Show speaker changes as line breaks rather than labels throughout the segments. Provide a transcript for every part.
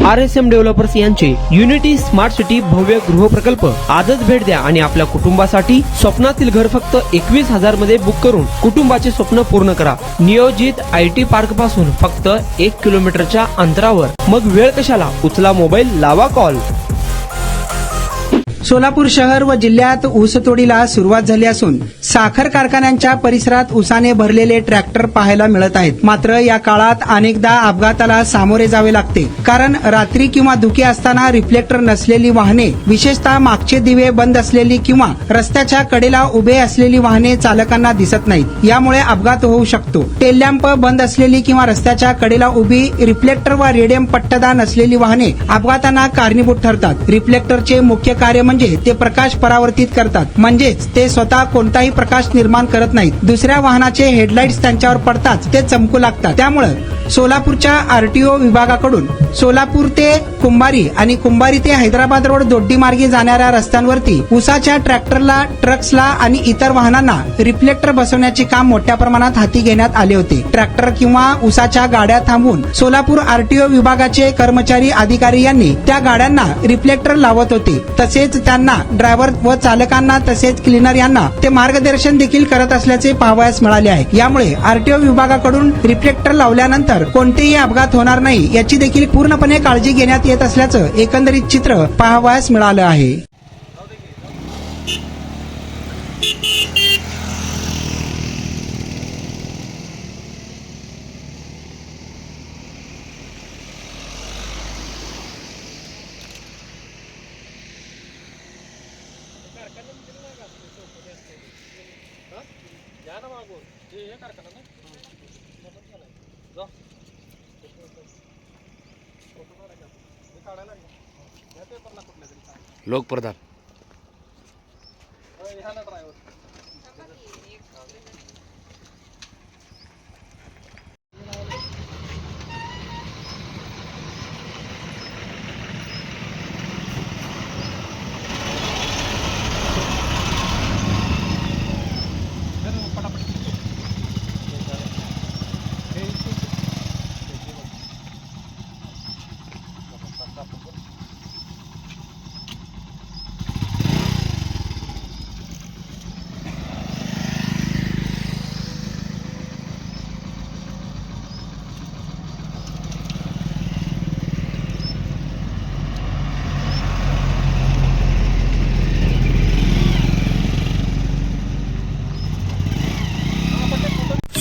RSM developers यांचे unity smart city भव्य गृह प्रकल्प आजच भेट द्या आणि आपल्या कुटुंबासाठी स्वप्नातील घर फक्त 21,000 मध्ये बुक करून कुटुंबाचे स्वप्न पूर्ण करा। नियोजित IT पार्क पासून फक्त 1 किलोमीटरच्या अंतरावर। मग वेळ कशाला, उचला मोबाईल, लावा कॉल।
सोलापूर शहर व जिल्ह्यात ऊसतोडीला सुरुवात झाली असून साखर कारखान्यांच्या परिसरात ऊसाने भरलेले ट्रॅक्टर पाहायला मिळत आहेत। मात्र या काळात अनेकदा अपघाताला सामोरे जावे लागते, कारण रात्री किंवा धुके असताना रिफ्लेक्टर नसलेली वाहने, विशेषतः मागचे दिवे बंद असलेली किंवा रस्त्याच्या कडेला उभे असलेली वाहने चालकांना दिसत नाहीत। यामुळे अपघात होऊ शकतो। टेल लॅम्प बंद असलेली किंवा रस्त्याच्या कडेला उभी रिफ्लेक्टर व रेडियम पट्टदार नसलेली वाहने अपघातांना कारणीभूत ठरतात। रिफ्लेक्टरचे मुख्य कार्य म्हणजे ते प्रकाश परावर्तित करतात, म्हणजेच ते स्वतः कोणताही प्रकाश निर्माण करत नाहीत। दुसऱ्या वाहनाचे हेडलाईट्स त्यांच्यावर पडताच ते चमकू लागतात। त्यामुळे सोलापूरच्या RTO विभागाकडून सोलापूर ते कुंभारी आणि कुंभारी ते हैदराबाद रोड दोड्डी मार्गे जाणाऱ्या रस्त्यांवरती ऊसाच्या ट्रॅक्टरला, ट्रक्सला आणि इतर वाहनांना रिफ्लेक्टर बसवण्याचे काम मोठ्या प्रमाणात हाती घेण्यात आले होते। ट्रॅक्टर किंवा ऊसाच्या गाड्या थांबवून सोलापूर RTO विभागाचे कर्मचारी, अधिकारी यांनी त्या गाड्यांना रिफ्लेक्टर लावत होते। तसेच त्यांना ड्रायव्हर व चालकांना तसेच क्लीनर यांना ते मार्गदर्शन देखील करत असल्याचे पाहावयास मिळाले आहे। यामुळे RTO विभागाकडून रिफ्लेक्टर लावल्यानंतर कोणतेही अपघात होणार नाही याची देखील पूर्णपणे काळजी घेण्यात येत असल्याचं एकंदरीत चित्र पाहावयास मिळालं आहे।
लोकप्रधान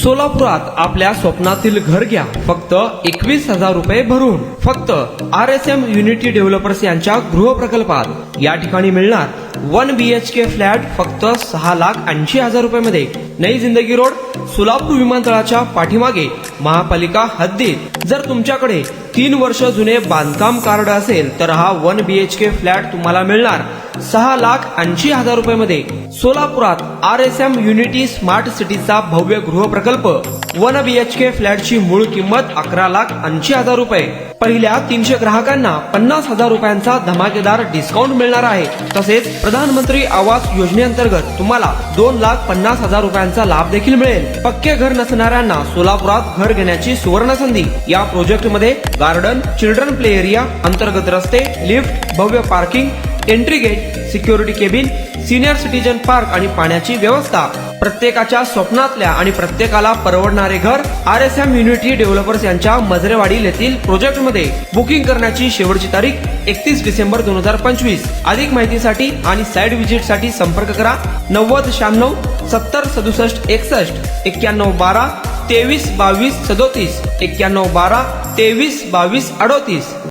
सोलापुरात आपल्या स्वप्नातील घर घ्या फक्त 21,000 रुपये भरून। फक्त RSM युनिटी डेव्हलपर्स यांच्या गृह प्रकल्पात या ठिकाणी मिळणार 1 BHK फ्लॅट फक्त 6,80,000 रुपये मध्ये। नई जिंदगी रोड, सोलापूर विमानतळाच्या पाठीमागे, महापालिका हद्दीत। जर तुमच्याकडे 3 वर्ष जुने बांधकाम कार्ड असेल तर हा 1 BHK फ्लॅट तुम्हाला मिळणार 6,80,000 रुपये मध्ये। सोलापुरात RSM युनिटी स्मार्ट सिटीचा भव्य गृह प्रकल्प 1 BHK फ्लॅटची मूळ किंमत 11,80,000 रुपये। पहिल्या 300 ग्राहकांना 50,000 रुपयांचा धमाकेदार डिस्काउंट मिळणार आहे। तसेच प्रधानमंत्री आवास योजनेअंतर्गत तुम्हाला 2,50,000 रुपयांचा लाभ देखील मिळेल। पक्के घर नसणाऱ्यांना सोलापुरात घर घेण्याची सुवर्ण संधी। या प्रोजेक्ट मध्ये गार्डन, चिल्ड्रन प्ले एरिया, अंतर्गत रस्ते, लिफ्ट, भव्य parking, entry gate, security cabin, senior citizen park आणि पाण्याची व्यवस्था। प्रत्येकाच्या स्वप्नातल्या आणि प्रत्येकाला परवडणारे घर RSM युनिटी डेव्हलपर्स यांच्या मजरेवाडी येथील प्रोजेक्ट मध्ये। बुकिंग करण्याची शेवटची तारीख 31 डिसेंबर 2025। अधिक माहितीसाठी आणि साइट व्हिजिट साठी संपर्क करा 9096 70 67 61 91 12 23 22 37 91 12 23 22 38।